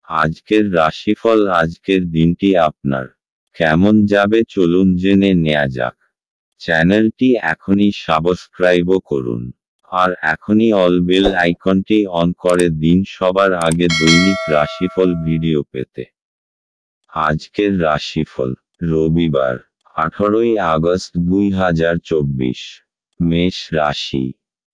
আজকের রাশিফল। আজকের দিনটি আপনার কেমন যাবে চলুন জেনে নেওয়া যাক। চ্যানেলটি এখনই সাবস্ক্রাইবও করুন, আর এখনই অল বেল আইকনটি অন করে দিন সবার আগে দৈনিক রাশিফল ভিডিও পেতে। আজকের রাশিফল রবিবার 18ই আগস্ট 2024। মেষ রাশি।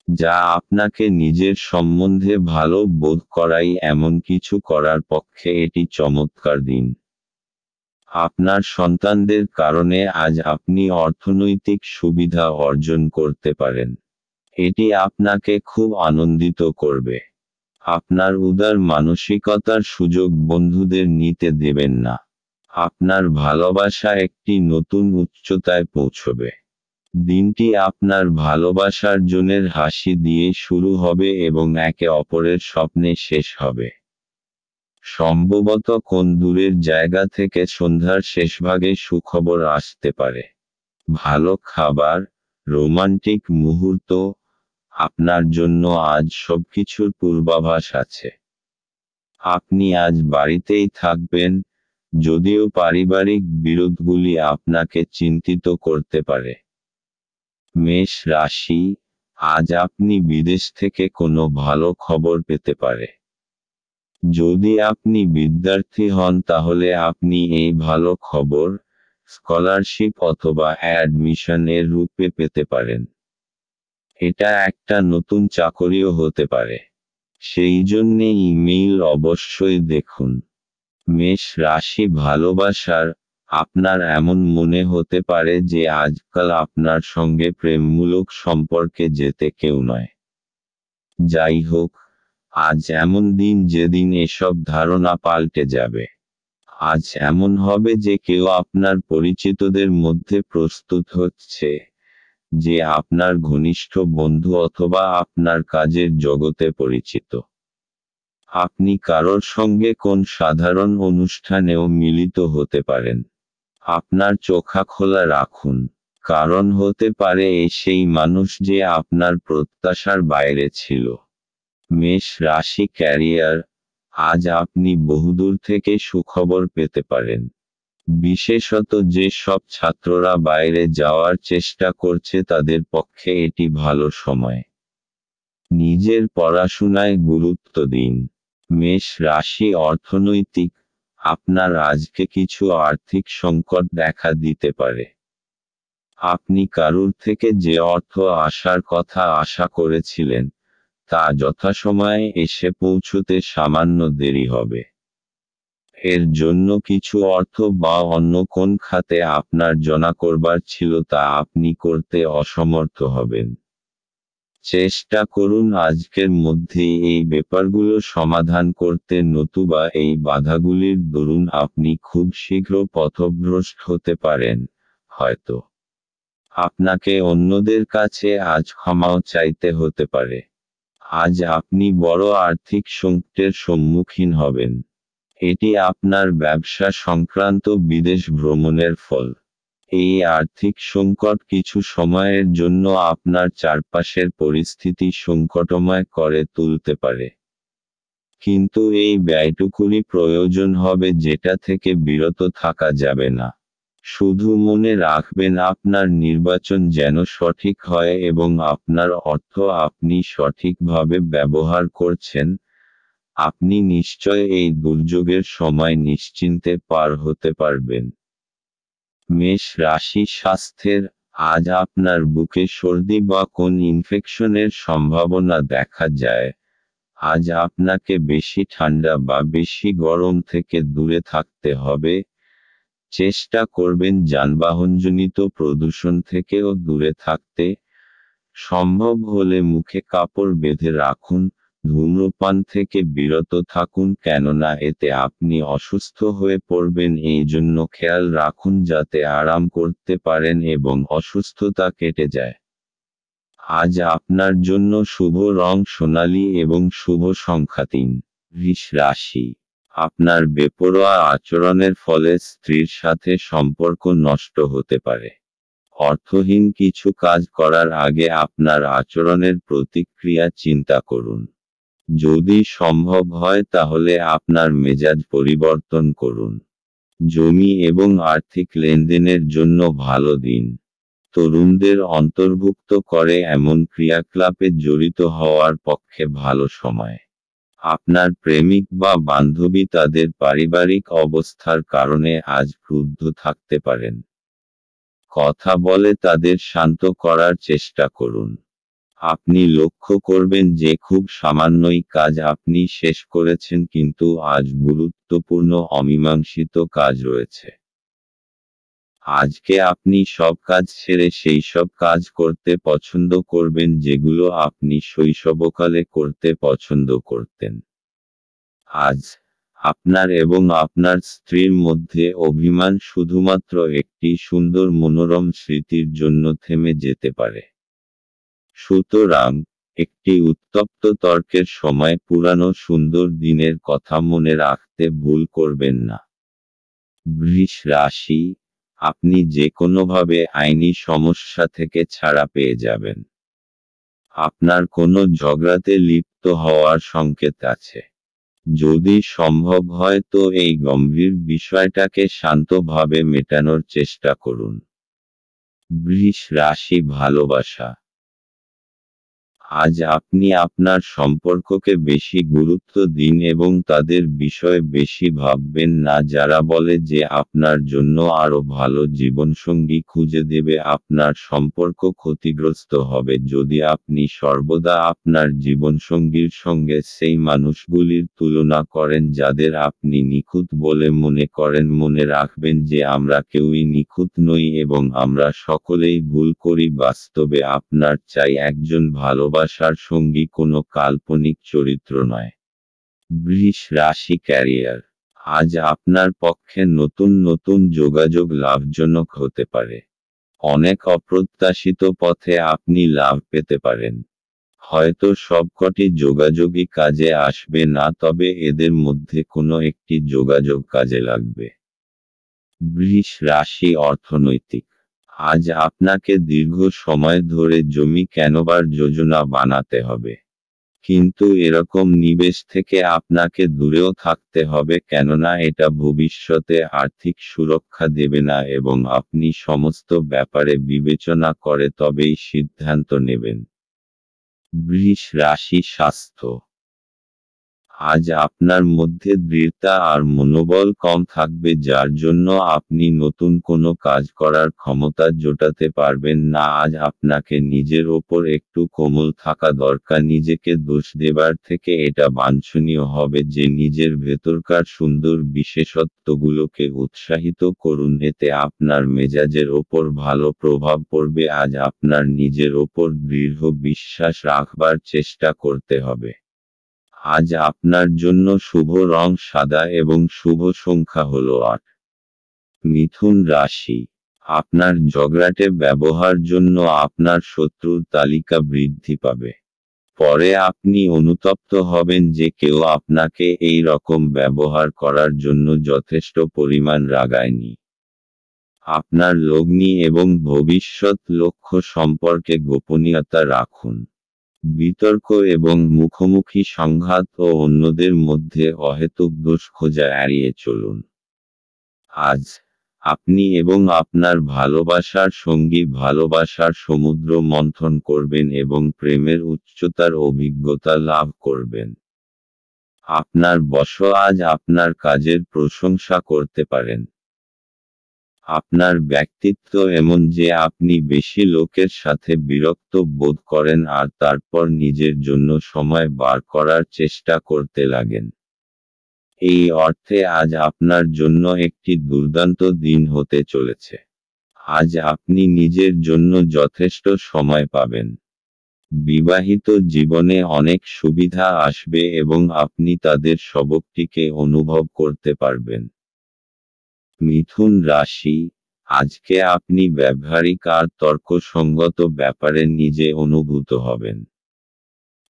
যা আপনাকে নিজের সম্বন্ধে ভালো বোধ করাই এমন কিছু করার পক্ষে এটি চমৎকার দিন। আপনার সন্তানদের কারণে আজ আপনি অর্থনৈতিক সুবিধা অর্জন করতে পারেন। এটি আপনাকে খুব আনন্দিত করবে। আপনার উদার মানসিকতার সুযোগ বন্ধুদের নিতে দেবেন না। আপনার ভালোবাসা একটি নতুন উচ্চতায় পৌঁছবে। দিনটি আপনার ভালোবাসার জনের হাসি দিয়ে শুরু হবে এবং একে অপরের স্বপ্নে শেষ হবে। সম্ভবত কোন দূরের জায়গা থেকে সন্ধ্যার শেষভাগে সুখবর আসতে পারে। ভালো খাবার, রোমান্টিক মুহূর্ত, আপনার জন্য আজ সবকিছুর পূর্বাভাস আছে। আপনি আজ বাড়িতেই থাকবেন, যদিও পারিবারিক বিরোধগুলি আপনাকে চিন্তিত করতে পারে। মেষ রাশি। আজ আপনি বিদেশ থেকে কোনো ভালো খবর পেতে পারে। যদি আপনি বিদ্যার্থী হন তাহলে আপনি এই ভালো খবর, স্কলারশিপ অথবা অ্যাডমিশন এর রূপে পেতে পারেন। এটা একটা নতুন চাকরিও হতে পারে, সেই জন্যে ইমেইল অবশ্যই দেখুন। মেষ রাশি। ভালোবাসার, আপনার এমন মনে হতে পারে যে আজকাল আপনার সঙ্গে প্রেমমূলক সম্পর্কে যেতে কেউ নয়। যাই হোক, আজ এমন দিন যেদিন এসব ধারণা পাল্টে যাবে। আজ এমন হবে যে কেউ আপনার পরিচিতদের মধ্যে প্রস্তুত হচ্ছে, যে আপনার ঘনিষ্ঠ বন্ধু অথবা আপনার কাজের জগতে পরিচিত। আপনি কারোর সঙ্গে কোন সাধারণ অনুষ্ঠানেও মিলিত হতে পারেন। আপনার চোখা খোলা রাখুন, কারণ হতে পারে সেই মানুষ যে আপনার প্রত্যাশার বাইরে ছিল। মেষ রাশি। ক্যারিয়ার। আজ আপনি বহুদূর থেকে সুখবর পেতে পারেন। বিশেষত যে সব ছাত্ররা বাইরে যাওয়ার চেষ্টা করছে তাদের পক্ষে এটি ভালো সময়। নিজের পড়াশোনায় গুরুত্ব দিন। মেষ রাশি। অর্থনৈতিক। আপনার আজকে কিছু আর্থিক সংকট দেখা দিতে পারে। আপনি কারুর থেকে যে অর্থ আসার কথা আশা করেছিলেন, তা যথাসময়ে এসে পৌঁছতে সামান্য দেরি হবে। এর জন্য কিছু অর্থ বা অন্য কোন খাতে আপনার জমা করবার ছিল তা আপনি করতে অসমর্থ হবেন। চেষ্টা করুন আজকের মধ্যেই এই ব্যাপারগুলো সমাধান করতে, নতুবা এই বাধাগুলির দরুন আপনি খুব শীঘ্র পথভ্রষ্ট হতে পারেন, হয়তো আপনাকে অন্যদের কাছে আজ ক্ষমাও চাইতে হতে পারে। আজ আপনি বড় আর্থিক সংকটের সম্মুখীন হবেন। এটি আপনার ব্যবসা সংক্রান্ত বিদেশ ভ্রমণের ফল। এই আর্থিক সংকট কিছু সময়ের জন্য আপনার চারপাশের পরিস্থিতি সংকটময় করে তুলতে পারে। কিন্তু এই ব্যয়টুকুরই প্রয়োজন হবে যেটা থেকে বিরত থাকা যাবে না। শুধু মনে রাখবেন আপনার নির্বাচন যেন সঠিক হয় এবং আপনার অর্থ আপনি সঠিকভাবে ব্যবহার করছেন। আপনি নিশ্চয় এই দুর্যোগের সময় নিশ্চিন্তে পার হতে পারবেন। মেষ রাশি। স্বাস্থ্যের। আজ আপনার বুকে সর্দি বা কোন ইনফেকশনের সম্ভাবনা দেখা যায়। আজ আপনাকে বেশি ঠান্ডা বা বেশি গরম থেকে দূরে থাকতে হবে। চেষ্টা করবেন যানবাহনজনিত প্রদূষণ থেকেও দূরে থাকতে। সম্ভব হলে মুখে কাপড় বেঁধে রাখুন। ধূম্রপান থেকে বিরত থাকুন, কেননা এতে আপনি অসুস্থ হয়ে পড়বেন। এই জন্য খেয়াল রাখুন যাতে আরাম করতে পারেন এবং অসুস্থতা কেটে যায়। আজ আপনার জন্য শুভ রং সোনালী এবং শুভ সংখ্যা 3। বৃষ রাশি। আপনার বেপরোয়া আচরণের ফলে স্ত্রীর সাথে সম্পর্ক নষ্ট হতে পারে। অর্থহীন কিছু কাজ করার আগে আপনার আচরণের প্রতিক্রিয়া চিন্তা করুন। যদি সম্ভব হয় তাহলে আপনার মেজাজ পরিবর্তন করুন। জমি এবং আর্থিক লেনদেনের জন্য ভালো দিন। তরুণদের অন্তর্ভুক্ত করে এমন ক্রিয়াকলাপে জড়িত হওয়ার পক্ষে ভালো সময়। আপনার প্রেমিক বা বান্ধবী তাদের পারিবারিক অবস্থার কারণে আজ ক্রুদ্ধ থাকতে পারেন। কথা বলে তাদের শান্ত করার চেষ্টা করুন। আপনি লক্ষ্য করবেন যে খুব সামান্যই কাজ আপনি শেষ করেছেন, কিন্তু আজ গুরুত্বপূর্ণ অমীমাংসিত কাজ রয়েছে। আজকে আপনি সব কাজ ছেড়ে সেই সব কাজ করতে পছন্দ করবেন যেগুলো আপনি শৈশবকালে করতে পছন্দ করতেন। আজ আপনার এবং আপনার স্ত্রীর মধ্যে অভিমান শুধুমাত্র একটি সুন্দর মনোরম স্মৃতির জন্য থেমে যেতে পারে। সুতরাং একটি উত্তপ্ত তর্কের সময় পুরানো সুন্দর দিনের কথা মনে রাখতে ভুল করবেন না। বৃষ রাশি, আপনি যে কোনোভাবে আইনি সমস্যা থেকে ছাড়া পেয়ে যাবেন। আপনার কোনো ঝগড়াতে লিপ্ত হওয়ার সংকেত আছে। যদি সম্ভব হয় তো এই গম্ভীর বিষয়টাকে শান্তভাবে মেটানোর চেষ্টা করুন। বৃষ রাশি, ভালোবাসা। আজ আপনি আপনার সম্পর্ককে বেশি গুরুত্ব দিন এবং তাদের বিষয়ে বেশি ভাববেন না যারা বলে যে আপনার জন্য আরও ভালো জীবনসঙ্গী খুঁজে দেবে। আপনার সম্পর্ক ক্ষতিগ্রস্ত হবে যদি আপনি সর্বদা আপনার জীবনসঙ্গীর সঙ্গে সেই মানুষগুলির তুলনা করেন যাদের আপনি নিখুঁত বলে মনে করেন। মনে রাখবেন যে আমরা কেউই নিখুঁত নই এবং আমরা সকলেই ভুল করি। বাস্তবে আপনার চাই একজন ভালোবাসার সঙ্গী, কোনো কাল্পনিক চরিত্র নয়। বৃষ রাশি, ক্যারিয়ার। আজ আপনার পক্ষে নতুন নতুন যোগাযোগ লাভজনক হতে পারে। অনেক অপ্রত্যাশিত পথে আপনি লাভ পেতে পারেন। হয়তো সবকটি যোগাযোগই কাজে আসবে না, তবে এদের মধ্যে কোনো একটি যোগাযোগ কাজে লাগবে। বৃষ রাশি, অর্থনৈতিক। আজ আপনাকে দীর্ঘ সময় ধরে জমি কেনবার যোজনা বানাতে হবে। কিন্তু এরকম নিবেশ থেকে আপনাকে দূরেও থাকতে হবে, কেননা এটা ভবিষ্যতে আর্থিক সুরক্ষা দেবে না এবং আপনি সমস্ত ব্যাপারে বিবেচনা করে তবেই সিদ্ধান্ত নেবেন। বৃষ রাশি, স্বাস্থ্য। আজ আপনার মধ্যে দৃঢ়তা আর মনোবল কম থাকবে, যার জন্য আপনি নতুন কোনো কাজ করার ক্ষমতা জোটাতে পারবেন না। আজ আপনাকে নিজের ওপর একটু কোমল থাকা দরকার। নিজেকে দোষ দেবার থেকে এটা বাঞ্ছনীয় হবে যে নিজের ভেতরকার সুন্দর বিশেষত্বগুলোকে উৎসাহিত করুন, এতে আপনার মেজাজের ওপর ভালো প্রভাব পড়বে। আজ আপনার নিজের ওপর দৃঢ় বিশ্বাস রাখবার চেষ্টা করতে হবে। আজ আপনার জন্য শুভ রং সাদা এবং শুভ সংখ্যা হলো 8। মিথুন রাশি, আপনার ঝগড়াটে ব্যবহার জন্য আপনার শত্রুর তালিকা বৃদ্ধি পাবে। পরে আপনি অনুতপ্ত হবেন যে কেউ আপনাকে এই রকম ব্যবহার করার জন্য যথেষ্ট পরিমাণ রাগায়নি। আপনার লগ্নি এবং ভবিষ্যৎ লক্ষ্য সম্পর্কে গোপনীয়তা রাখুন। বিতর্ক এবং মুখোমুখি সংঘাত ও অন্যদের মধ্যে অহেতুক দোষ খোঁজা এড়িয়ে চলুন। আজ আপনি এবং আপনার ভালোবাসার সঙ্গী ভালোবাসার সমুদ্র মন্থন করবেন এবং প্রেমের উচ্চতার অভিজ্ঞতা লাভ করবেন। আপনার বস আজ আপনার কাজের প্রশংসা করতে পারেন। আপনার ব্যক্তিত্ব এমন যে আপনি বেশি লোকের সাথে বিরক্ত বোধ করেন আর তারপর নিজের জন্য সময় বার করার চেষ্টা করতে লাগেন। এই অর্থে আজ আপনার জন্য একটি দুর্দান্ত দিন হতে চলেছে। আজ আপনি নিজের জন্য যথেষ্ট সময় পাবেন। বিবাহিত জীবনে অনেক সুবিধা আসবে এবং আপনি তাদের সবকটিকে অনুভব করতে পারবেন। মিথুন রাশি, আজকে আপনি ব্যবহারিক আর তর্কসঙ্গত ব্যাপারে নিজে অনুভূত হবেন।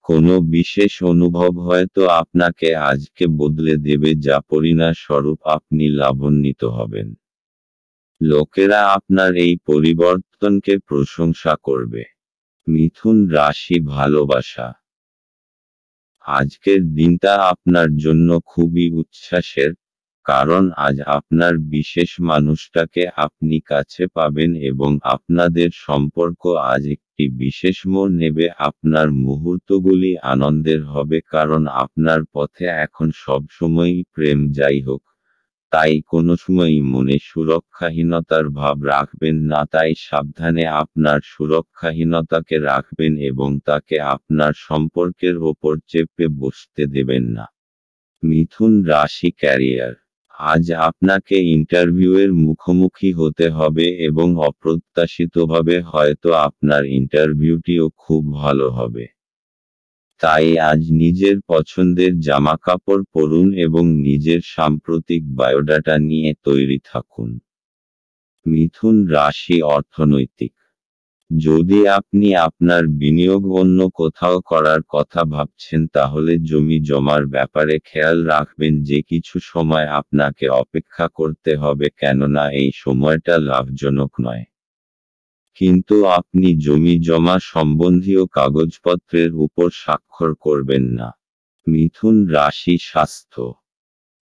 কোনো বিশেষ অনুভব হয়তো আপনাকে আজকে বদলে দেবে, যা পরিণামস্বরূপ আপনি লাভান্বিত হবেন। লোকেরা আপনার এই পরিবর্তনকে প্রশংসা করবে। মিথুন রাশি, ভালোবাসা। আজকের দিনটা আপনার জন্য খুবই উচ্ছ্বাসের, কারণ আজ আপনার বিশেষ মানুষটাকে আপনি কাছে পাবেন এবং আপনাদের সম্পর্ক আজ একটি বিশেষ মোড় নেবে। আপনার মুহূর্তগুলি আনন্দের হবে কারণ আপনার পথে এখন সবসময়ই প্রেম। যাই হোক, তাই কোনো সময়ই মনে সুরক্ষাহীনতার ভাব রাখবেন না, তাই সাবধানে আপনার সুরক্ষাহীনতাকে রাখবেন এবং তাকে আপনার সম্পর্কের ওপর চেপে বসতে দেবেন না। মিথুন রাশি ক্যারিয়ার, আজ আপনাকে ইন্টারভিউয়ের মুখোমুখি হতে হবে এবং অপ্রত্যাশিতভাবে হয়তো আপনার ইন্টারভিউটিও খুব ভালো হবে। তাই আজ নিজের পছন্দের জামাকাপড় পরুন এবং নিজের সাম্প্রতিক বায়োডাটা নিয়ে তৈরি থাকুন। মিথুন রাশি অর্থনৈতিক, যদি আপনি আপনার বিনিয়োগ অন্য কোথাও করার কথা ভাবছেন তাহলে জমি জমার ব্যাপারে খেয়াল রাখবেন যে কিছু সময় আপনাকে অপেক্ষা করতে হবে, কেননা এই সময়টা লাভজনক নয়। কিন্তু আপনি জমি জমা সম্বন্ধীয় কাগজপত্রের উপর স্বাক্ষর করবেন না। মিথুন রাশি স্বাস্থ্য,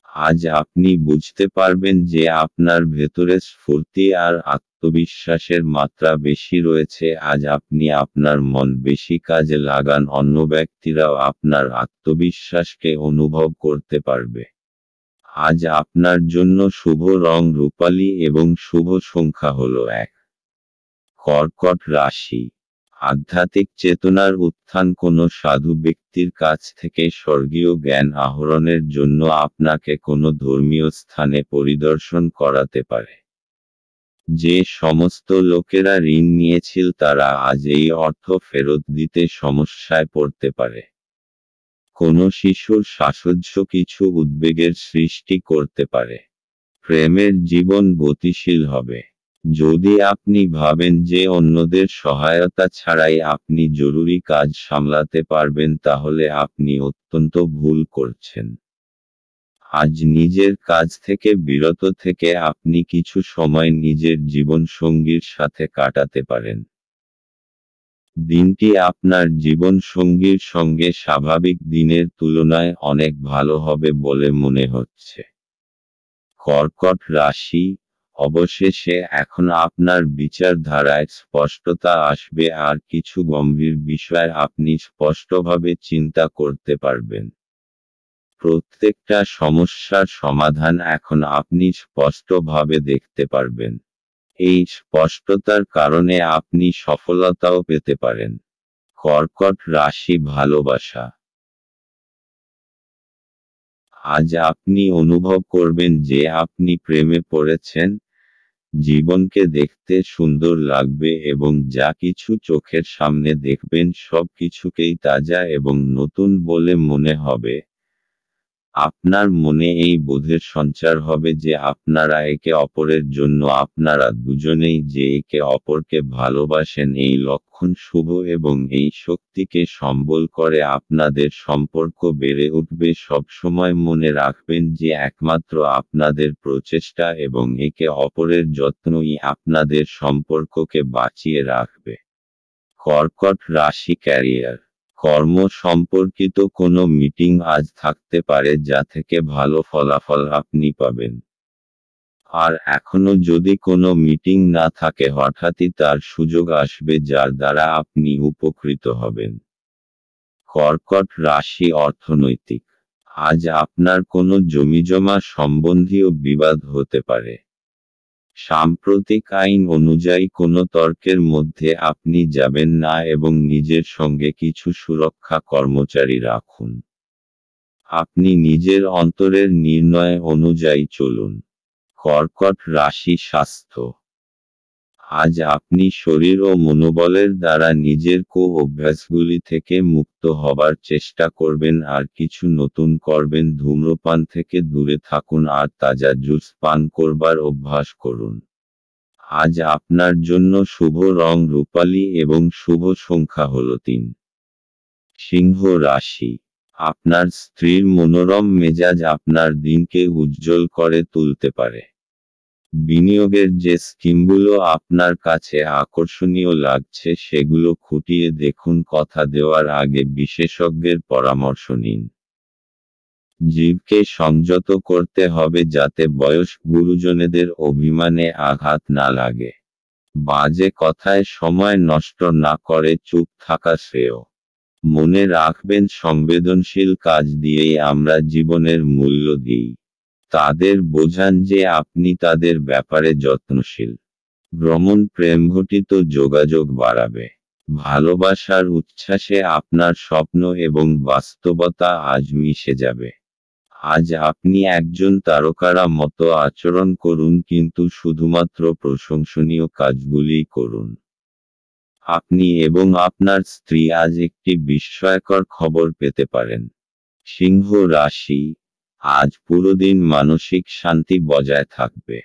আজ আপনি বুঝতে পারবেন যে আপনার ভেতরে স্ফূর্তি আর আত্মবিশ্বাসের মাত্রা বেশি রয়েছে। আজ আপনি আপনার মন বেশি কাজে লাগান, অন্য ব্যক্তিরাও আপনার আত্মবিশ্বাসকে অনুভব করতে পারবে। আজ আপনার জন্য শুভ রং রূপালী এবং শুভ সংখ্যা হলো 1। কর্কট রাশি, আধ্যাত্মিক চেতনার উত্থান কোনো সাধু ব্যক্তির কাছ থেকে স্বর্গীয় জ্ঞান আহরণের জন্য আপনাকে কোনো ধর্মীয় স্থানে পরিদর্শন করাতে পারে। যে সমস্ত লোকেরা ঋণ নিয়েছিল তারা আজ এই অর্থ ফেরত দিতে সমস্যায় পড়তে পারে। কোনো শিশুর শ্বাসোচ্ছ্বাস কিছু উদ্বেগের সৃষ্টি করতে পারে। প্রেমের জীবন গতিশীল হবে। যদি আপনি ভাবেন যে অন্যদের সহায়তা ছাড়াই আপনি জরুরি কাজ সামলাতে পারবেন তাহলে আপনি অত্যন্ত ভুল করছেন। আজ নিজের কাজ থেকে বিরত থেকে আপনি কিছু সময় নিজের জীবনসঙ্গীর সাথে কাটাতে পারেন। দিনটি আপনার জীবনসঙ্গীর সঙ্গে স্বাভাবিক দিনের তুলনায় অনেক ভালো হবে বলে মনে হচ্ছে। কর্কট রাশি, অবশেষে এখন আপনার বিচারধারায় স্পষ্টতা আসবে আর কিছু গম্ভীর বিষয় আপনি স্পষ্টভাবে চিন্তা করতে পারবেন। প্রত্যেকটা সমস্যার সমাধান এখন আপনি স্পষ্টভাবে দেখতে পারবেন। এই স্পষ্টতার কারণে আপনি সফলতাও পেতে পারেন। কর্কট রাশি ভালোবাসা, আজ আপনি অনুভব করবেন যে আপনি প্রেমে পড়েছেন। জীবনকে দেখতে সুন্দর লাগবে এবং যা কিছু চোখের সামনে দেখবেন সব কিছুকেই তাজা এবং নতুন বলে মনে হবে। আপনার মনে এই বোধের সঞ্চার হবে যে আপনারা একে অপরের জন্য আপনারা দুজনেই যে একে অপরকে ভালোবাসেন। এই লক্ষণ শুভ এবং এই শক্তিকে সম্বল করে আপনাদের সম্পর্ক বেড়ে উঠবে। সবসময় মনে রাখবেন যে একমাত্র আপনাদের প্রচেষ্টা এবং একে অপরের যত্নই আপনাদের সম্পর্ককে বাঁচিয়ে রাখবে। কর্কট রাশি ক্যারিয়ার, কর্ম সম্পর্কিত কোনো মিটিং আজ থাকতে পারে যা থেকে ভালো ফলাফল আপনি পাবেন। আর এখনো যদি কোনো মিটিং না থাকে হঠাৎই তার সুযোগ আসবে যার দ্বারা আপনি উপকৃত হবেন। কর্কট রাশি অর্থনৈতিক, আজ আপনার কোনো জমিজমা সম্বন্ধীয় বিবাদ হতে পারে। সাম্প্রতিক আইন অনুযায়ী কোনো তর্কের মধ্যে আপনি যাবেন না এবং নিজের সঙ্গে কিছু সুরক্ষা কর্মচারী রাখুন। আপনি নিজের অন্তরের নির্ণয় অনুযায়ী চলুন। কর্কট রাশি স্বাস্থ্য, আজ আপনি শরীর ও মনোবলের দ্বারা নিজের অভ্যাসগুলি থেকে মুক্ত হবার চেষ্টা করবেন আর কিছু নতুন করবেন। ধূম্রপান থেকে দূরে থাকুন আর তাজা জুস পান করবার অভ্যাস করুন। আজ আপনার জন্য শুভ রং রূপালী এবং শুভ সংখ্যা হলো 3। সিংহ রাশি, আপনার স্ত্রীর মনোরম মেজাজ আপনার দিনকে উজ্জ্বল করে তুলতে পারে। বিনিয়োগের যে স্কিমগুলো আপনার কাছে আকর্ষণীয় লাগছে সেগুলো খুঁটিয়ে দেখুন, কথা দেওয়ার আগে বিশেষজ্ঞের পরামর্শ নিন। জীবকে সংযত করতে হবে যাতে বয়স্ক গুরুজনেদের অভিমানে আঘাত না লাগে। বাজে কথায় সময় নষ্ট না করে চুপ থাকা শ্রেয়। মনে রাখবেন, সংবেদনশীল কাজ দিয়েই আমরা জীবনের মূল্য দিই। তাদের বোঝান যে আপনি তাদের ব্যাপারে যত্নশীল। ভ্রমণ প্রেমঘটিত যোগাযোগ বাড়াবে। ভালোবাসার উচ্ছ্বাসে আপনার স্বপ্ন এবং বাস্তবতা আজ মিশে যাবে। আজ আপনি একজন তারকারা মতো আচরণ করুন, কিন্তু শুধুমাত্র প্রশংসনীয় কাজগুলিই করুন। আপনি এবং আপনার স্ত্রী আজ একটি বিস্ময়কর খবর পেতে পারেন। সিংহ রাশি, আজ পুরো দিন মানসিক শান্তি বজায় থাকবে।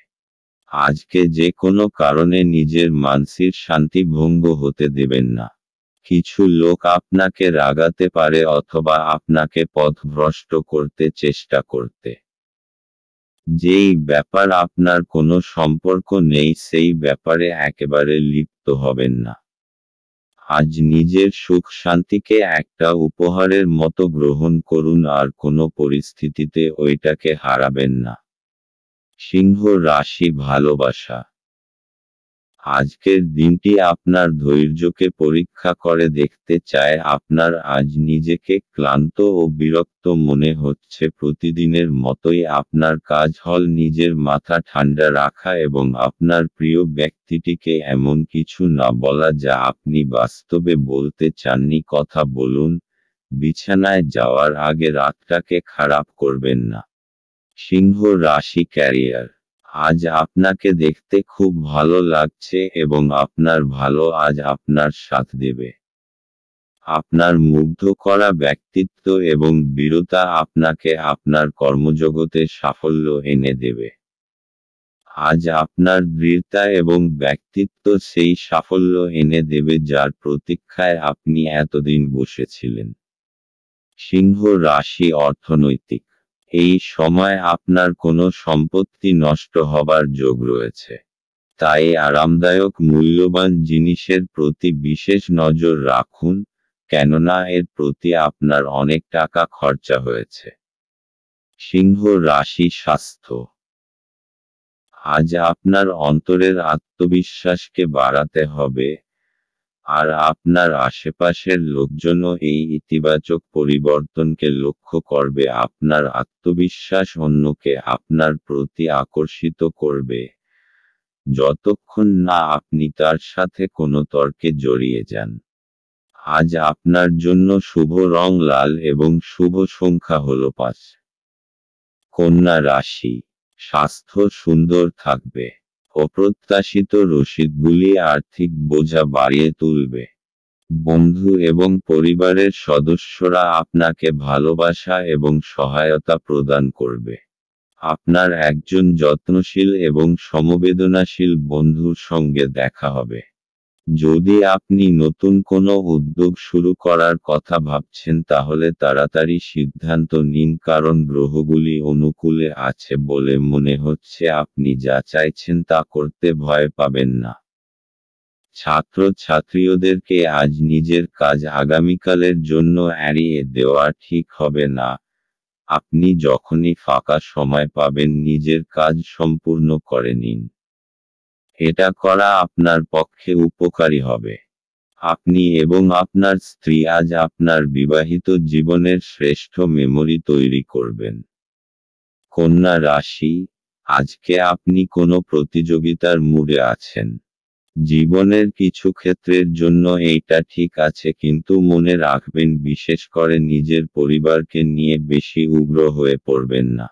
আজকে যে কোনো কারণে নিজের মানসিক শান্তি ভঙ্গ হতে দেবেন না। কিছু লোক আপনাকে রাগাতে পারে অথবা আপনাকে পথভ্রষ্ট করতে চেষ্টা করতে। যেই ব্যাপার আপনার কোনো সম্পর্ক নেই সেই ব্যাপারে একেবারে লিপ্ত হবেন না। আজ নিজের সুখ শান্তিকে একটা উপহারের মতো গ্রহণ করুন আর কোনো পরিস্থিতিতে ওইটাকে হারাবেন না। সিংহ রাশি, ভালোবাসা। আজকের দিনটি আপনার ধৈর্যকে পরীক্ষা করে দেখতে চায়। আপনার আজ নিজেকে ক্লান্ত ও বিরক্ত মনে হচ্ছে। প্রতিদিনের মতোই আপনার কাজ হল নিজের মাথা ঠান্ডা রাখা এবং আপনার প্রিয় ব্যক্তিটিকে এমন কিছু না বলা যা আপনি বাস্তবে বলতে চাননি। কথা বলুন, বিছানায় যাওয়ার আগে রাতটাকে খারাপ করবেন না। সিংহ রাশি, ক্যারিয়ার। আজ আপনাকে দেখতে খুব ভালো লাগছে এবং আপনার ভালো আজ আপনার সাথ দেবে। আপনার মুগ্ধ করা ব্যক্তিত্ব এবং বীরতা আপনাকে আপনার কর্মজগতে সাফল্য এনে দেবে। আজ আপনার দৃঢ়তা এবং ব্যক্তিত্ব সেই সাফল্য এনে দেবে যার প্রতীক্ষায় আপনি এতদিন বসেছিলেন। সিংহ রাশি, অর্থনৈতিক। এই সময় আপনার কোনো সম্পত্তি নষ্ট হবার যোগ রয়েছে। তাই আরামদায়ক মূল্যবান জিনিসের প্রতি বিশেষ নজর রাখুন, কেননা এর প্রতি আপনার অনেক টাকা খরচা হয়েছে। সিংহ রাশি, স্বাস্থ্য। আজ আপনার অন্তরের আত্মবিশ্বাসকে বাড়াতে হবে, আর আপনার আশেপাশের লোকজনও এই ইতিবাচক পরিবর্তনকে লক্ষ্য করবে। আপনার আত্মবিশ্বাস অন্যকে আপনার প্রতি আকর্ষিত করবে, যতক্ষণ না আপনি তার সাথে কোনো তর্কে জড়িয়ে যান। আজ আপনার জন্য শুভ রং লাল এবং শুভ সংখ্যা হল 5। কন্যা রাশি, স্বাস্থ্য সুন্দর থাকবে। অপ্রত্যাশিত রসিদগুলি আর্থিক বোঝা বাড়িয়ে তুলবে। বন্ধু এবং পরিবারের সদস্যরা আপনাকে ভালোবাসা এবং সহায়তা প্রদান করবে। আপনার একজন যত্নশীল এবং সমবেদনাশীল বন্ধুর সঙ্গে দেখা হবে। যদি আপনি নতুন কোনো উদ্যোগ শুরু করার কথা ভাবছেন তাহলে তাড়াতাড়ি সিদ্ধান্ত নিন, কারণ গ্রহগুলি অনুকূলে আছে বলে মনে হচ্ছে। আপনি যা চাইছেন তা করতে ভয় পাবেন না। ছাত্রছাত্রীদেরকে আজ নিজের কাজ আগামীকালের জন্য এড়িয়ে দেওয়া ঠিক হবে না। আপনি যখনই ফাঁকা সময় পাবেন নিজের কাজ সম্পূর্ণ করে নিন। এটা করা আপনার পক্ষে উপকারী হবে। আপনি এবং আপনার স্ত্রী আজ আপনার বিবাহিত জীবনের শ্রেষ্ঠ মেমরি তৈরি করবেন। কন্যা রাশি, আজকে আপনি কোনো প্রতিযোগিতার মুডে আছেন। জীবনের কিছু ক্ষেত্রের জন্য এইটা ঠিক আছে, কিন্তু মনে রাখবেন বিশেষ করে নিজের পরিবারকে নিয়ে বেশি উগ্র হয়ে পড়বেন না।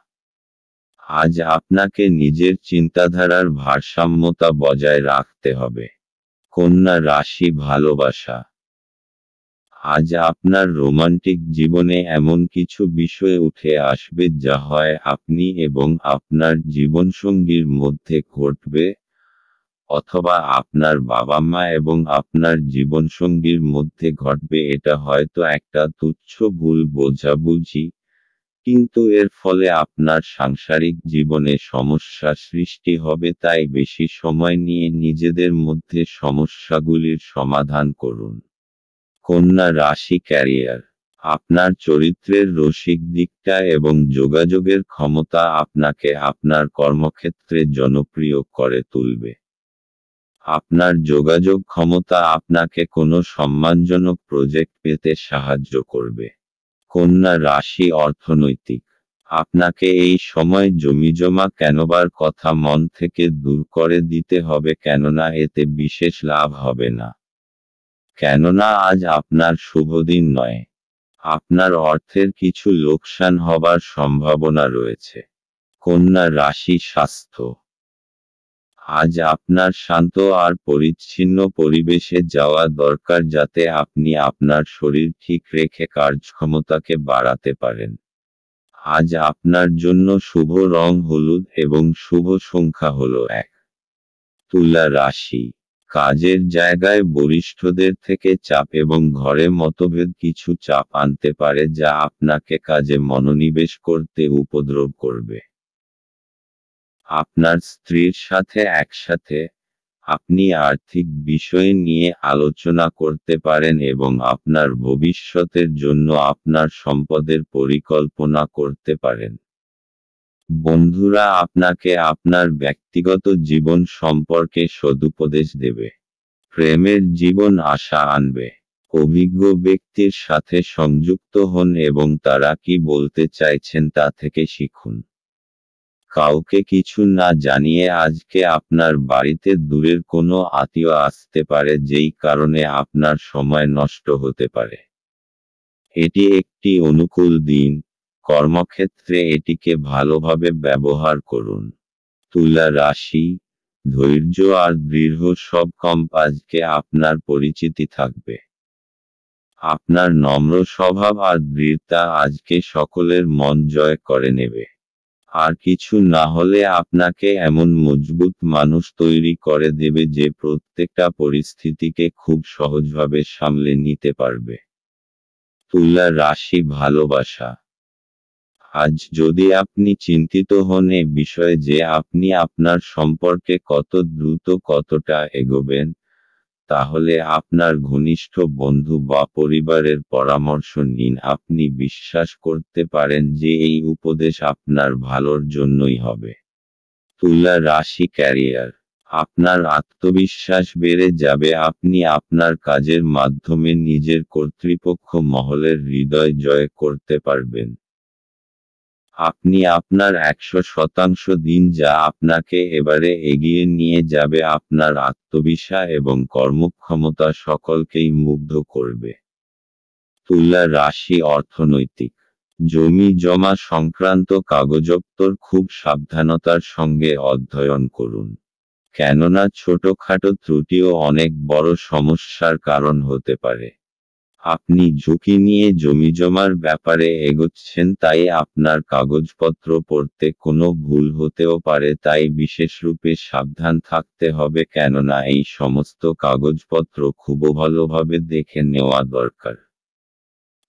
আজ আপনাকে নিজের চিন্তাধারার ভারসাম্যতা বজায় রাখতে হবে। কন্যা রাশি, ভালোবাসা। আজ আপনার রোমান্টিক জীবনে এমন কিছু বিষয় উঠে আসবে যা হয় আপনি এবং আপনার জীবনসঙ্গীর মধ্যে ঘটবে, অথবা আপনার বাবা মা এবং আপনার জীবনসঙ্গীর মধ্যে ঘটবে। এটা হয়তো একটা তুচ্ছ ভুল বোঝাবুঝি, কিন্তু এর ফলে আপনার সাংসারিক জীবনে সমস্যা সৃষ্টি হবে, তাই বেশি সময় নিয়ে নিজেদের মধ্যে সমস্যাগুলির সমাধান করুন। কন্যা রাশি ক্যারিয়ার। আপনার চরিত্রের রসিক দিকটা এবং যোগাযোগের ক্ষমতা আপনাকে আপনার কর্মক্ষেত্রে জনপ্রিয় করে তুলবে। আপনার যোগাযোগ ক্ষমতা আপনাকে কোনো সম্মানজনক প্রজেক্ট পেতে সাহায্য করবে। কন্যা রাশি অর্থনৈতিক। আপনাকে এই সময় জমিজমা কেনবার কথা মন থেকে দূর করে দিতে হবে, কেননা এতে বিশেষ লাভ হবে না। কেননা আজ আপনার শুভ দিন নয়। আপনার অর্থের কিছু লোকসান হবার সম্ভাবনা রয়েছে। কন্যা রাশি স্বাস্থ্য। আজ আপনার শান্ত আর পরিচ্ছন্ন পরিবেশে যাওয়া দরকার, যাতে আপনি আপনার শরীর ঠিক রেখে কার্যক্ষমতাকে বাড়াতে পারেন। আজ আপনার জন্য শুভ রং হলুদ এবং শুভ সংখ্যা হল 1। তুলা রাশি। কাজের জায়গায় বরিষ্ঠদের থেকে চাপ এবং ঘরে মতভেদ কিছু চাপ আনতে পারে, যা আপনাকে কাজে মনোনিবেশ করতে উপদ্রব করবে। আপনার স্ত্রীর সাথে একসাথে আপনি আর্থিক বিষয় নিয়ে আলোচনা করতে পারেন এবং আপনার ভবিষ্যতের জন্য আপনার সম্পদের পরিকল্পনা করতে পারেন। বন্ধুরা আপনাকে আপনার ব্যক্তিগত জীবন সম্পর্কে সদুপদেশ দেবে। প্রেমের জীবন আশা আনবে। অভিজ্ঞ ব্যক্তির সাথে সংযুক্ত হন এবং তারা কি বলতে চাইছেন তা থেকে শিখুন। কাউকে কিছু না জানিয়ে আজকে আপনার বাড়িতে দূরের কোনো আত্মীয় আসতে পারে, যেই কারণে আপনার সময় নষ্ট হতে পারে। এটি একটি অনুকূল দিন। কর্মক্ষেত্রে এটিকে ভালোভাবে ব্যবহার করুন। তুলা রাশি। ধৈর্য আর দৃঢ় সব কম আজকে আপনার পরিচিতি থাকবে। আপনার নম্র স্বভাব আর দৃঢ়তা আজকে সকলের মন জয় করে নেবে। আর কিছু না হলে আপনাকে এমন মজবুত মানুষ তৈরি করে দেবে যে প্রত্যেকটা পরিস্থিতিকে খুব সহজভাবে সামলে নিতে পারবে। তুলা রাশি ভালোবাসা। আজ যদি আপনি চিন্তিত হন এ বিষয়ে যে আপনি আপনার সম্পর্কে কত দ্রুত কতটা এগোবেন, তাহলে আপনার ঘনিষ্ঠ বন্ধু বা পরিবারের পরামর্শ নিন। আপনি বিশ্বাস করতে পারেন যে এই উপদেশ আপনার ভালোর জন্যই হবে। তুলা রাশি ক্যারিয়ার। আপনার আত্মবিশ্বাস বেড়ে যাবে। আপনি আপনার কাজের মাধ্যমে নিজের কর্তৃপক্ষ মহলের হৃদয় জয় করতে পারবেন। আপনি আপনার 100% দিন, যা আপনাকে এবারে এগিয়ে নিয়ে যাবে। আপনার আত্মবিশ্বাস এবং কর্মক্ষমতা সকলকেই মুগ্ধ করবে। তুলা রাশি অর্থনৈতিক। জমি জমা সংক্রান্ত কাগজপত্র খুব সাবধানতার সঙ্গে অধ্যয়ন করুন। কেননা ছোটখাটো ত্রুটিও অনেক বড় সমস্যার কারণ হতে পারে। আপনি ঝুঁকি নিয়ে জমিজমার ব্যাপারে এগোচ্ছেন, তাই আপনার কাগজপত্র পড়তে কোনো ভুল হতেও পারে, তাই বিশেষরূপে সাবধান থাকতে হবে। কেননা এই সমস্ত কাগজপত্র খুব ভালোভাবে দেখে নেওয়া দরকার।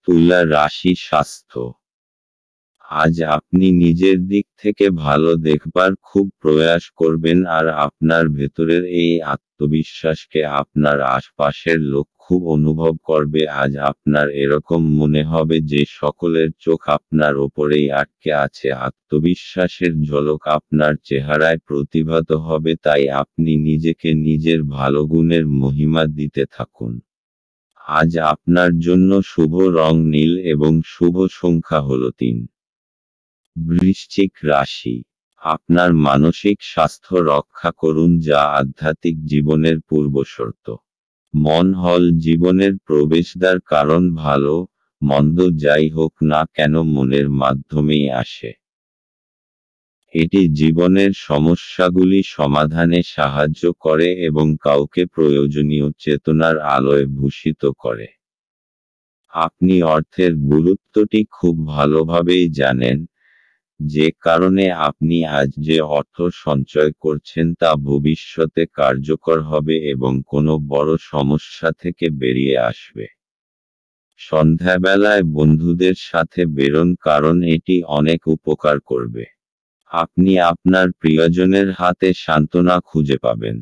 তুলা রাশি স্বাস্থ্য। আজ আপনি নিজের দিক থেকে ভালো দেখবার খুব প্রয়াস করবেন, আর আপনার ভেতরের এই আত্মবিশ্বাসকে আপনার আশপাশের লোক খুব অনুভব করবে। আজ আপনার এরকম মনে হবে যে সকলের চোখ আপনার ওপরেই আটকে আছে। আত্মবিশ্বাসের ঝলক আপনার চেহারায় প্রতিভাত হবে, তাই আপনি নিজেকে নিজের ভালো গুণের মহিমা দিতে থাকুন। আজ আপনার জন্য শুভ রং নীল এবং শুভ সংখ্যা হল 3। বৃশ্চিক রাশি। আপনার মানসিক স্বাস্থ্য রক্ষা করুন, যা আধ্যাত্মিক জীবনের পূর্বশর্ত। মন হল জীবনের প্রবেশদ্বার, কারণ ভালো মন্দ যাই হোক না কেন মনের মাধ্যমেই আসে। এটি জীবনের সমস্যাগুলি সমাধানে সাহায্য করে এবং কাউকে প্রয়োজনীয় চেতনার আলোয় ভূষিত করে। আপনি অর্থের গুরুত্বটি খুব ভালোভাবেই জানেন, যে কারণে আপনি আজ যে অর্থ সঞ্চয় করছেন তা ভবিষ্যতে কার্যকর হবে এবং কোনো বড় সমস্যা থেকে বেরিয়ে আসবে। সন্ধ্যাবেলায় বন্ধুদের সাথে বেরোন কারণ এটি অনেক উপকার করবে। আপনি আপনার প্রিয়জনের হাতে সান্ত্বনা খুঁজে পাবেন।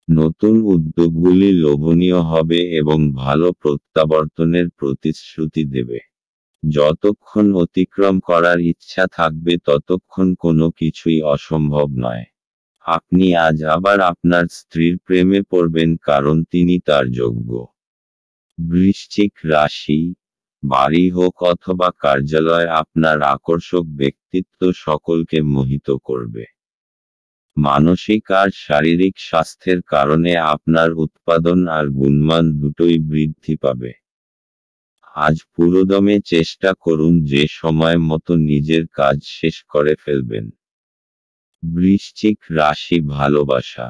নতুন উদ্যোগগুলি লোভনীয় হবে এবং ভালো প্রত্যাবর্তনের প্রতিশ্রুতি দেবে। যতক্ষণ অতিক্রম করার ইচ্ছা থাকবে ততক্ষণ কোনো কিছুই অসম্ভব নয়। আপনি আজ আবার আপনার স্ত্রীর প্রেমে পড়বেন কারণ তিনি তার যোগ্য। বৃশ্চিক রাশি, বাড়ি হোক অথবা কার্যালয়, আপনার আকর্ষক ব্যক্তিত্ব সকলকে মোহিত করবে। মানসিক আর শারীরিক স্বাস্থ্যের কারণে আপনার উৎপাদন আর গুণমান দুটোই বৃদ্ধি পাবে। আজ পুরোদমে চেষ্টা করুন যে সময় মতো নিজের কাজ শেষ করে ফেলবেন। বৃশ্চিক রাশি, ভালোবাসা।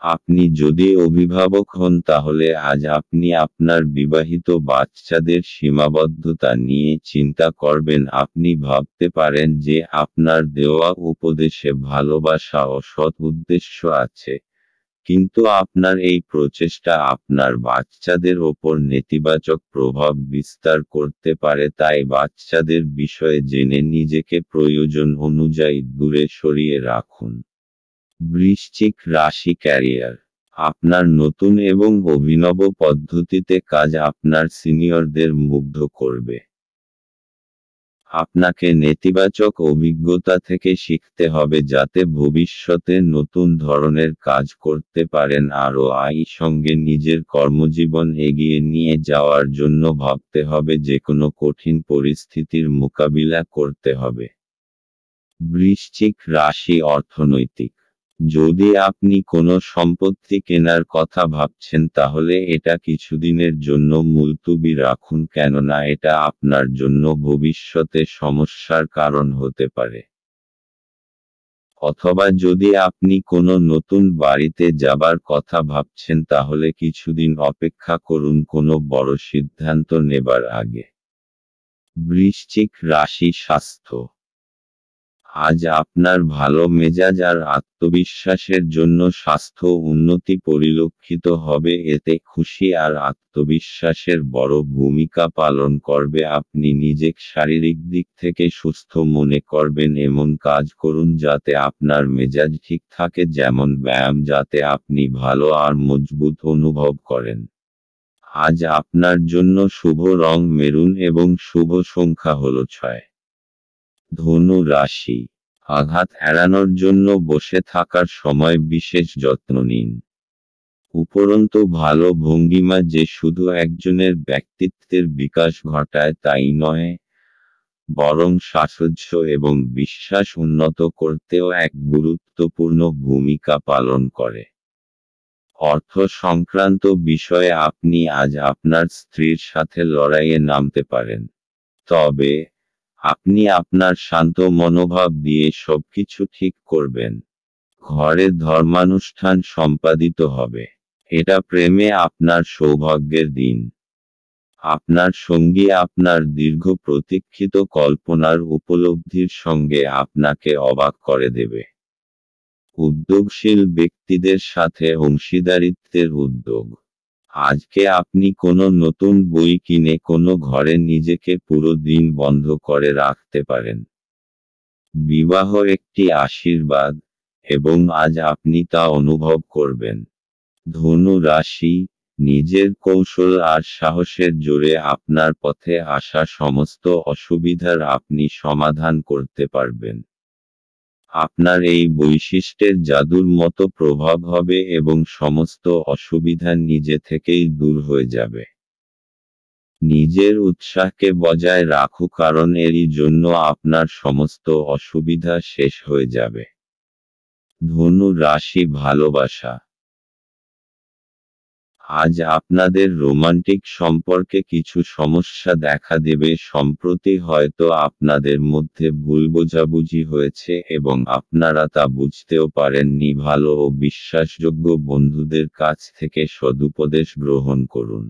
আপনি যদি অভিভাবক হন তাহলে আজ আপনি আপনার বিবাহিত বাচ্চাদের সীমাবদ্ধতা নিয়ে চিন্তা করবেন। আপনি ভাবতে পারেন যে আপনার দেওয়া উপদেশে ভালোবাসা ও সৎ উদ্দেশ্য আছে, কিন্তু আপনার এই প্রচেষ্টা আপনার বাচ্চাদের ওপর নেতিবাচক প্রভাব বিস্তার করতে পারে। তাই বাচ্চাদের বিষয়ে জেনে নিজেকে প্রয়োজন অনুযায়ী দূরে সরিয়ে রাখুন। বৃশ্চিক রাশি, ক্যারিয়ার। আপনার নতুন এবং অভিনব পদ্ধতিতে কাজ আপনার সিনিয়রদের মুগ্ধ করবে। আপনাকে নেতিবাচক অভিজ্ঞতা থেকে শিখতে হবে যাতে ভবিষ্যতে নতুন ধরনের কাজ করতে পারেন। আরও সঙ্গে নিজের কর্মজীবন এগিয়ে নিয়ে যাওয়ার জন্য ভাবতে হবে, যেকোনো কঠিন পরিস্থিতির মোকাবিলা করতে হবে। বৃশ্চিক রাশি, অর্থনৈতিক। যদি আপনি কোনো সম্পত্তি কেনার কথা ভাবছেন তাহলে এটা কিছুদিনের জন্য মুলতুবি রাখুন, কেননা এটা আপনার জন্য ভবিষ্যতে সমস্যার কারণ হতে পারে। অথবা যদি আপনি কোনো নতুন বাড়িতে যাবার কথা ভাবছেন তাহলে কিছুদিন অপেক্ষা করুন কোনো বড় সিদ্ধান্ত নেবার আগে। বৃশ্চিক রাশি, স্বাস্থ্য। আজ আপনার ভালো মেজাজ আর আত্মবিশ্বাসের জন্য স্বাস্থ্য উন্নতি পরিলক্ষিত হবে। এতে খুশি আর আত্মবিশ্বাসের বড় ভূমিকা পালন করবে। আপনি নিজেকে শারীরিক দিক থেকে সুস্থ মনে করবেন। এমন কাজ করুন যাতে আপনার মেজাজ ঠিক থাকে, যেমন ব্যায়াম, যাতে আপনি ভালো আর মজবুত অনুভব করেন। আজ আপনার জন্য শুভ রং মেরুন এবং শুভ সংখ্যা হলো 6। ধনু রাশি, আঘাত এড়ানোর জন্য বসে থাকার সময় বিশেষ যত্ন নিন। উপরন্তু ভালো ভঙ্গিমা যে শুধু একজনের ব্যক্তিত্বের বিকাশ ঘটায় তাই নয়, বরং সাহচর্য এবং বিশ্বাস উন্নত করতেও এক গুরুত্বপূর্ণ ভূমিকা পালন করে। অর্থ সংক্রান্ত বিষয়ে আপনি আজ আপনার স্ত্রীর সাথে লড়াইয়ে নামতে পারেন, তবে আপনি আপনার শান্ত মনোভাব দিয়ে সবকিছু ঠিক করবেন। ঘরে ধর্মানুষ্ঠান সম্পাদিত হবে। এটা প্রেমে আপনার সৌভাগ্যের দিন। আপনার সঙ্গী আপনার দীর্ঘ প্রতীক্ষিত কল্পনার উপলব্ধির সঙ্গে আপনাকে অবাক করে দেবে। উদ্যোগশীল ব্যক্তিদের সাথে অংশীদারিত্বের উদ্যোগ। আজকে আপনি কোনো নতুন বই কিনে কোনো ঘরে নিজেকে পুরো দিন বন্ধ করে রাখতে পারেন। বিবাহ একটি আশীর্বাদ, এবং আজ আপনি তা অনুভব করবেন। ধনু রাশি, নিজের কৌশল আর সাহসের জোরে আপনার পথে আসা সমস্ত অসুবিধার আপনি সমাধান করতে পারবেন। আপনার এই বৈশিষ্ট্যের জাদুর মতো প্রভাব হবে এবং সমস্ত অসুবিধা নিজে থেকেই দূর হয়ে যাবে। নিজের উৎসাহকে বজায় রাখুন কারণ এরই জন্য আপনার সমস্ত অসুবিধা শেষ হয়ে যাবে। ধনু রাশি, ভালোবাসা। আজ আপনাদের রোমান্টিক সম্পর্কে কিছু সমস্যা দেখা দেবে। সম্প্রতি হয়তো আপনাদের মধ্যে ভুল বোঝাবুঝি হয়েছে এবং আপনারা তা বুঝতেও পারেননি। ভালো ও বিশ্বাসযোগ্য বন্ধুদের কাছ থেকে সদুপদেশ গ্রহণ করুন।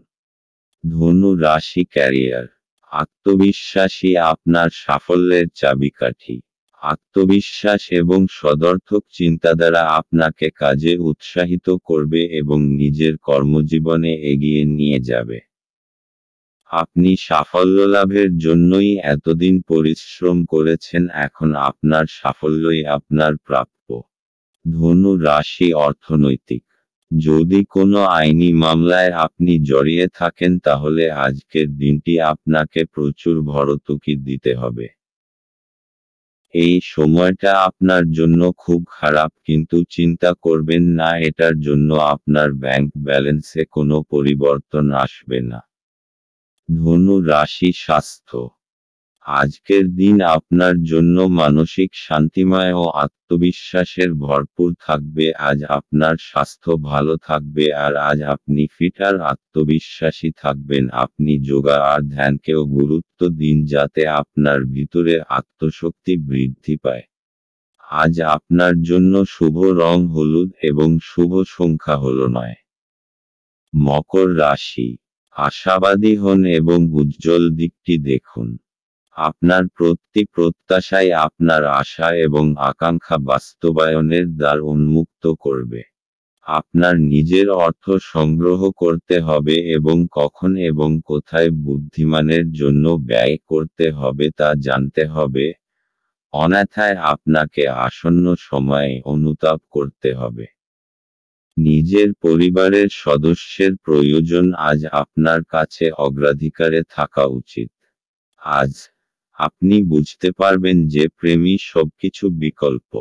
ধনু রাশি, ক্যারিয়ার। আত্মবিশ্বাসী আপনার সাফল্যের চাবিকাঠি। আত্মবিশ্বাস এবং সদর্থক চিন্তাধারা আপনাকে কাজে উৎসাহিত করবে এবং নিজের কর্মজীবনে এগিয়ে নিয়ে যাবে। আপনি সাফল্য লাভের জন্যই এতদিন পরিশ্রম করেছেন, এখন আপনার সাফল্যই আপনার প্রাপ্য। ধনু রাশি অর্থনৈতিক। যদি কোনো আইনি মামলায় আপনি জড়িয়ে থাকেন তাহলে আজকের দিনটি আপনাকে প্রচুর ভর্তুকি দিতে হবে। এই সময়টা আপনার জন্য খুব খারাপ, কিন্তু চিন্তা করবেন না, এটার জন্য আপনার ব্যাংক ব্যালেন্সে কোনো পরিবর্তন আসবে না। ধনু রাশি স্বাস্থ্য। আজকের দিন আপনার জন্য মানসিক শান্তিময় ও আত্মবিশ্বাসের ভরপুর থাকবে। আজ আপনার স্বাস্থ্য ভালো থাকবে আর আজ আপনি ফিট আর আত্মবিশ্বাসী থাকবেন। আপনি যোগা আর ধ্যানকেও গুরুত্ব দিন যাতে আপনার ভিতরে আত্মশক্তি বৃদ্ধি পায়। আজ আপনার জন্য শুভ রং হলুদ এবং শুভ সংখ্যা হল 9। মকর রাশি। আশাবাদী হন এবং উজ্জ্বল দিকটি দেখুন। আপনার প্রতি প্রত্যাশাই আপনার আশা এবং আকাঙ্ক্ষা বাস্তবায়নের দ্বার উন্মুক্ত করবে। আপনার নিজের অর্থ সংগ্রহ করতে হবে এবং কখন এবং কোথায় বুদ্ধিমানের জন্য ব্যয় করতে হবে তা জানতে হবে, অন্যথায় আপনাকে আসন্ন সময়ে অনুতাপ করতে হবে। নিজের পরিবারের সদস্যের প্রয়োজন আজ আপনার কাছে অগ্রাধিকারে থাকা উচিত। আজ আপনি বুঝতে পারবেন যে প্রেমই সবকিছু বিকল্প।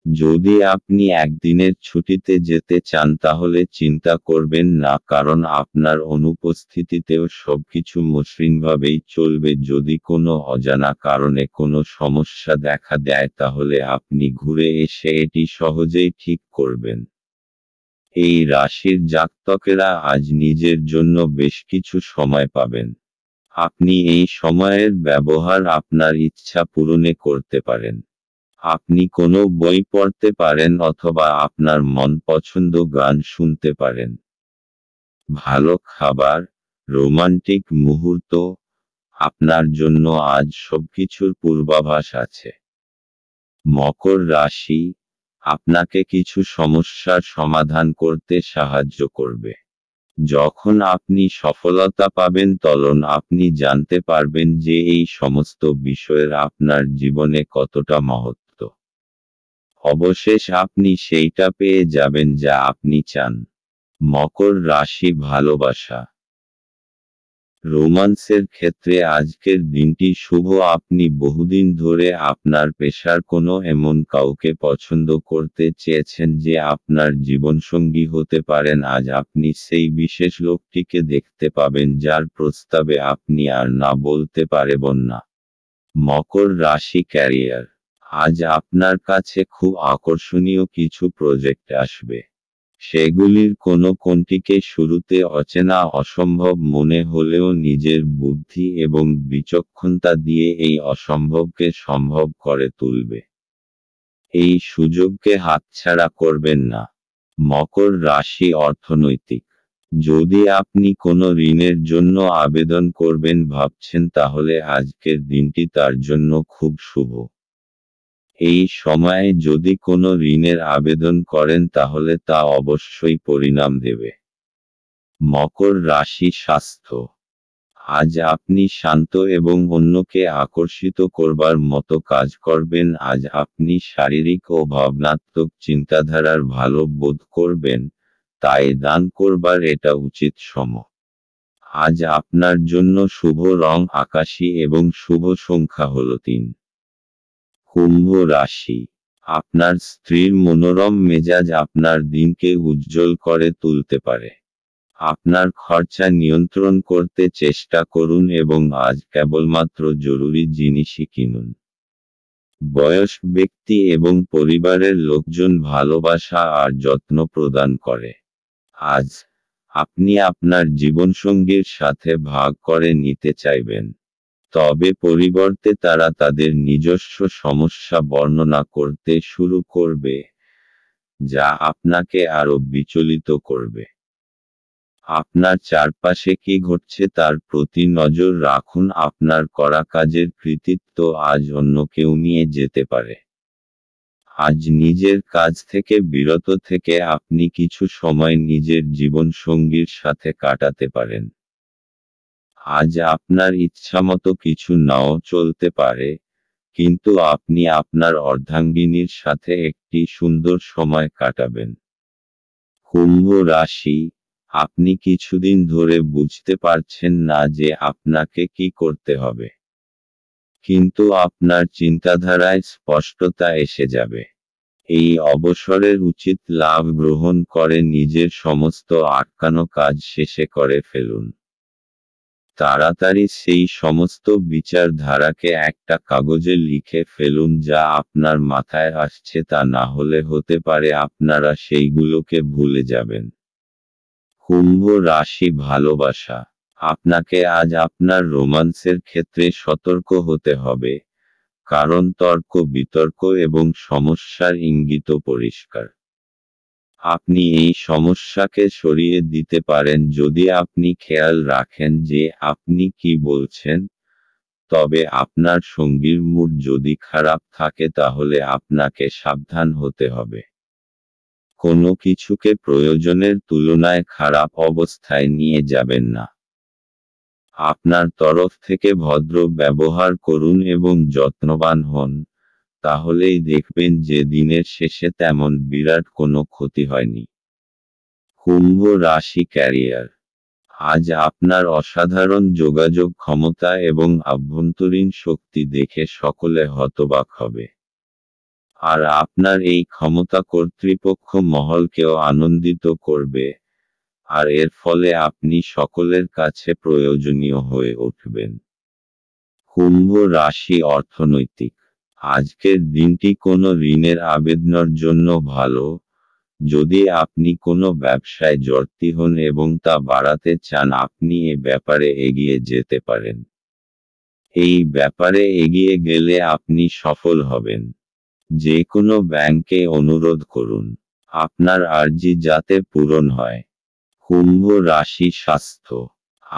যদি আপনি একদিনের ছুটিতে যেতে চান তাহলে চিন্তা করবেন না, কারণ আপনার অনুপস্থিতিতেও সবকিছু মসৃণভাবেই চলবে। যদি কোনো অজানা কারণে কোনো সমস্যা দেখা দেয় তাহলে আপনি ঘুরে এসে এটি সহজেই ঠিক করবেন। এই রাশির জাতকেরা আজ নিজের জন্য বেশ কিছু সময় পাবেন। আপনি এই সময়ের ব্যবহার আপনার ইচ্ছা পূরণে করতে পারেন। আপনি কোনো বই পড়তে পারেন অথবা আপনার মন পছন্দ গান শুনতে পারেন। ভালো খাবার, রোমান্টিক মুহূর্ত, আপনার জন্য আজ সবকিছুর পূর্বাভাস আছে। মকর রাশি আপনাকে কিছু সমস্যার সমাধান করতে সাহায্য করবে। যখন আপনি সফলতা পাবেন তখন আপনি জানতে পারবেন যে এই সমস্ত বিষয়ের আপনার জীবনে কতটা মহত্ব। অবশেষ আপনি সেইটা পেয়ে যাবেন যা আপনি চান। মকর রাশি ভালোবাসা। রোমান্সের ক্ষেত্রে আজকের দিনটি শুভ। আপনি বহুদিন ধরে আপনার পেশার কোনো এমন কাউকে পছন্দ করতে চেয়েছেন যে আপনার জীবনসঙ্গী হতে পারেন। আজ আপনি সেই বিশেষ লোকটিকে দেখতে পাবেন যার প্রস্তাবে আপনি আর না বলতে পারবেন না। মকর রাশি ক্যারিয়ার। আজ আপনার কাছে খুব আকর্ষণীয় কিছু প্রজেক্ট আসবে। সেগুলির কোনটিকে শুরুতে অচেনা অসম্ভব মনে হলেও নিজের বুদ্ধি এবং বিচক্ষণতা দিয়ে এই অসম্ভবকে সম্ভব করে তুলবে। এই সুযোগকে হাতছাড়া করবেন না। মকর রাশি অর্থনৈতিক। যদি আপনি কোনো ঋণের জন্য আবেদন করবেন ভাবছেন তাহলে আজকের দিনটি তার জন্য খুব শুভ। এই সময়ে যদি কোনো ঋণের আবেদন করেন তাহলে তা অবশ্যই পরিণাম দেবে। মকর রাশি স্বাস্থ্য। আজ আপনি শান্ত এবং অন্যকে আকর্ষিত করবার মতো কাজ করবেন। আজ আপনি শারীরিক ও ভাবনাত্মক চিন্তাধারার ভালো বোধ করবেন, তাই দান করবার এটা উচিত সময়। আজ আপনার জন্য শুভ রং আকাশী এবং শুভ সংখ্যা হল 3। কুম্ভ রাশি। আপনার স্ত্রীর মনোরম মেজাজ আপনার দিনকে উজ্জ্বল করে তুলতে পারে। আপনার খরচা নিয়ন্ত্রণ করতে চেষ্টা করুন এবং আজ কেবলমাত্র জরুরি জিনিসই কিনুন। বয়স্ক ব্যক্তি এবং পরিবারের লোকজন ভালোবাসা আর যত্ন প্রদান করে। আজ আপনি আপনার জীবনসঙ্গীর সাথে ভাগ করে নিতে চাইবেন, তবে পরিবর্তে তারা তাদের নিজস্ব সমস্যা বর্ণনা করতে শুরু করবে, যা আপনাকে আরো বিচলিত করবে। আপনার চারপাশে কি ঘটছে তার প্রতি নজর রাখুন। আপনার করা কাজের কৃতিত্ব আজ অন্য কেউ নিয়ে যেতে পারে। আজ নিজের কাজ থেকে বিরত থেকে আপনি কিছু সময় নিজের জীবনসঙ্গীর সাথে কাটাতে পারেন। আজ আপনার ইচ্ছামতো কিছু নাও চলতে পারে, কিন্তু আপনি আপনার অর্ধাঙ্গিনীর সাথে একটি সুন্দর সময় কাটাবেন। কুম্ভ রাশি, আপনি কিছুদিন ধরে বুঝতে পারছেন না যে আপনাকে কি করতে হবে। কিন্তু আপনার চিন্তাধারায় স্পষ্টতা এসে যাবে। এই অবসরের উচিত লাভ গ্রহণ করে নিজের সমস্ত আটকানো কাজ শেষে করে ফেলুন। তাড়াতাড়ি সেই সমস্ত বিচারধারাকে একটা কাগজে লিখে ফেলুন যা আপনার মাথায় আসছে, তা না হলে হতে পারে আপনারা সেইগুলোকে ভুলে যাবেন। কুম্ভ রাশি ভালোবাসা, আপনাকে আজ আপনার রোমান্সের ক্ষেত্রে সতর্ক হতে হবে, কারণ তর্ক বিতর্ক এবং সমস্যার ইঙ্গিত পরিষ্কার। আপনি এই সমস্যাকে সরিয়ে দিতে পারেন যদি আপনি খেয়াল রাখেন যে আপনি কি বলছেন, তবে আপনার সঙ্গীর মুড যদি খারাপ থাকে তাহলে আপনাকে সাবধান হতে হবে। কোনো কিছুকে প্রয়োজনের তুলনায় খারাপ অবস্থায় নিয়ে যাবেন না। আপনার তরফ থেকে ভদ্র ব্যবহার করুন এবং যত্নবান হন, তাহলেই দেখবেন যে দিনের শেষে তেমন বিরাট কোনো ক্ষতি হয়নি। কুম্ভ রাশি ক্যারিয়ার, আজ আপনার অসাধারণ যোগাযোগ ক্ষমতা এবং আভ্যন্তরীণ শক্তি দেখে সকলে হতবাক হবে। আর আপনার এই ক্ষমতা কর্তৃপক্ষ মহলকেও আনন্দিত করবে, আর এর ফলে আপনি সকলের কাছে প্রয়োজনীয় হয়ে উঠবেন। কুম্ভ রাশি অর্থনৈতিক, আজকের দিনটি কোনো ঋণের আবেদনের জন্য ভালো। যদি আপনি কোনো ব্যবসায় জড়িত হন এবং তা বাড়াতে চান, আপনি এ ব্যাপারে এগিয়ে যেতে পারেন। এই ব্যাপারে এগিয়ে গেলে আপনি সফল হবেন। যে কোনো ব্যাংকে অনুরোধ করুন, আপনার আর্জি যাতে পূরণ হয়। কুম্ভ রাশি স্বাস্থ্য,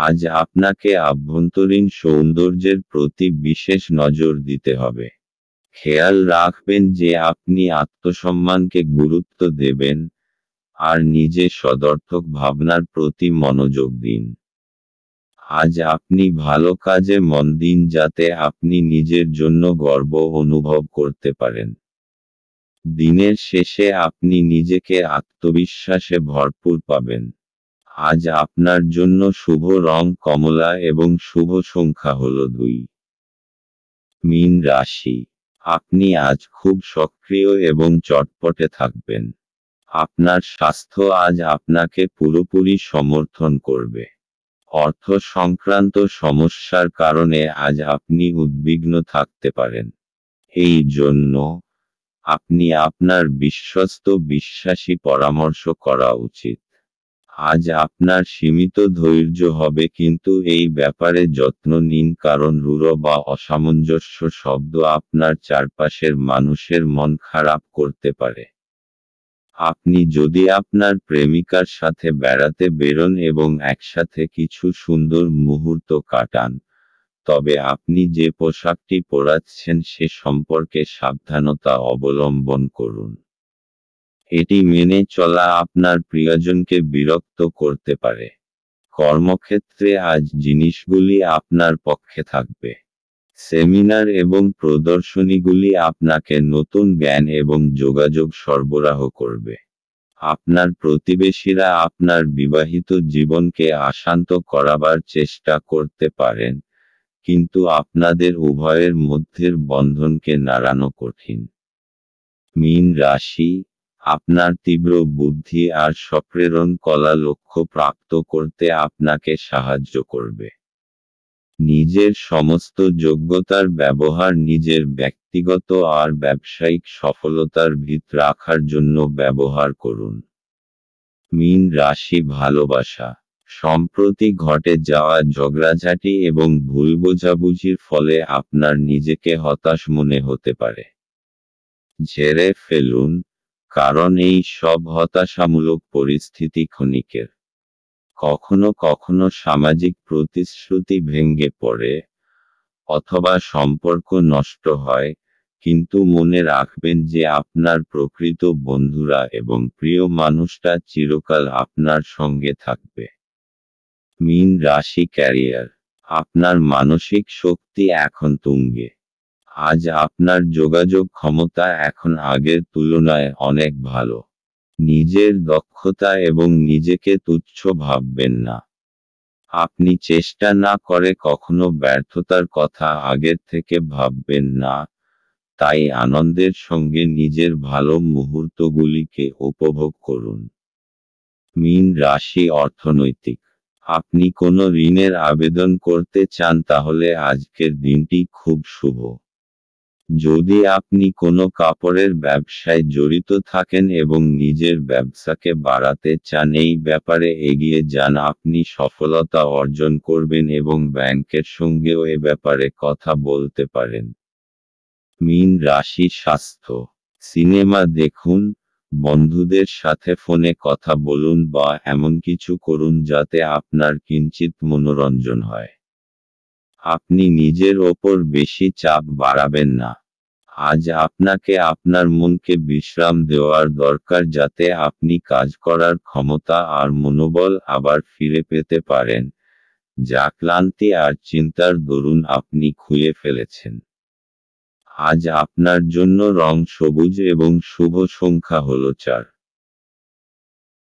আজ আপনাকে আভ্যন্তরীণ সৌন্দর্যের প্রতি বিশেষ নজর দিতে হবে। খেয়াল রাখবেন যে আপনি আত্মসম্মানকে গুরুত্ব দেবেন, আর নিজে সদর্থক ভাবনার প্রতি মনোযোগ দিন। আজ আপনি ভালো কাজে মন দিন যাতে আপনি নিজের জন্য গর্ব অনুভব করতে পারেন। দিনের শেষে আপনি নিজেকে আত্মবিশ্বাসে ভরপুর পাবেন। আজ আপনার জন্য শুভ রং কমলা এবং শুভ সংখ্যা হল 2। মীন রাশি, আপনি আজ খুব সক্রিয় এবং চটপটে থাকবেন। আপনার স্বাস্থ্য আজ আপনাকে পুরোপুরি সমর্থন করবে। অর্থ সংক্রান্ত সমস্যার কারণে আজ আপনি উদ্বিগ্ন থাকতে পারেন। এই জন্য আপনি আপনার বিশ্বস্ত বিশ্বাসী পরামর্শ করা উচিত। আজ আপনার সীমিত ধৈর্য হবে, কিন্তু এই ব্যাপারে যত্ন নিন, কারণ রূঢ় বা অসামঞ্জস্য শব্দ আপনার চারপাশের মানুষের মন খারাপ করতে পারে। আপনি যদি আপনার প্রেমিকার সাথে বেড়াতে বেরোন এবং একসাথে কিছু সুন্দর মুহূর্ত কাটান, তবে আপনি যে পোশাকটি পরাচ্ছেন সে সম্পর্কে সাবধানতা অবলম্বন করুন। এটি মেনে চলা আপনার প্রিয়জনকে বিরক্ত করতে পারে। কর্মক্ষেত্রে আজ জিনিসগুলি আপনার পক্ষে থাকবে। সেমিনার এবং প্রদর্শনীগুলি আপনাকে নতুন জ্ঞান এবং যোগাযোগ সরবরাহ করবে। আপনার প্রতিবেশীরা আপনার বিবাহিত জীবনকে অশান্ত করাবার চেষ্টা করতে পারেন, কিন্তু আপনাদের উভয়ের মধ্যের বন্ধনকে নাড়ানো কঠিন। মীন রাশি, আপনার তীব্র বুদ্ধি আর সপ্রেরণ কলা লক্ষ্য প্রাপ্ত করতে আপনাকে সাহায্য করবে। নিজের সমস্ত যোগ্যতার ব্যবহার নিজের ব্যক্তিগত আর ব্যবসায়িক সফলতার ভিত রাখার জন্য ব্যবহার করুন। মীন রাশি ভালোবাসা, সম্প্রতি ঘটে যাওয়া ঝগড়াঝাটি এবং ভুল বোঝাবুঝির ফলে আপনার নিজেকে হতাশ মনে হতে পারে। ঝেড়ে ফেলুন, কারণ এই সব হতাশামূলক পরিস্থিতি ক্ষণিকের। কখনো কখনো সামাজিক প্রতিশ্রুতি ভেঙে পড়ে, অথবা সম্পর্ক নষ্ট হয়, কিন্তু মনে রাখবেন যে আপনার প্রকৃত বন্ধুরা এবং প্রিয় মানুষটা চিরকাল আপনার সঙ্গে থাকবে। মীন রাশি ক্যারিয়ার, আপনার মানসিক শক্তি এখন তুঙ্গে। আজ আপনার যোগাযোগ ক্ষমতা এখন আগের তুলনায় অনেক ভালো। নিজের দক্ষতা এবং নিজেকে তুচ্ছ ভাববেন না। আপনি চেষ্টা না করে কখনো ব্যর্থতার কথা আগের থেকে ভাববেন না, তাই আনন্দের সঙ্গে নিজের ভালো মুহূর্তগুলিকে উপভোগ করুন। মীন রাশি অর্থনৈতিক। আপনি কোনো ঋণের আবেদন করতে চান তাহলে আজকের দিনটি খুব শুভ। যদি আপনি কোনো কাপড়ের ব্যবসায় জড়িত থাকেন এবং নিজের ব্যবসাকে বাড়াতে চান এই ব্যাপারে এগিয়ে যান, আপনি সফলতা অর্জন করবেন এবং ব্যাংকের সঙ্গেও এ ব্যাপারে কথা বলতে পারেন। মীন রাশি স্বাস্থ্য। সিনেমা দেখুন, বন্ধুদের সাথে ফোনে কথা বলুন বা এমন কিছু করুন যাতে আপনার কিঞ্চিৎ মনোরঞ্জন হয়। আপনি নিজের ওপর বেশি চাপ বাড়াবেন না। আজ আপনাকে আপনার মনকে বিশ্রাম দেওয়ার দরকার যাতে আপনি কাজ করার ক্ষমতা আর মনোবল আবার ফিরে পেতে পারেন, যা ক্লান্তি আর চিন্তার দরুন আপনি খুইয়ে ফেলেছেন। আজ আপনার জন্য রং সবুজ এবং শুভ সংখ্যা হল 4।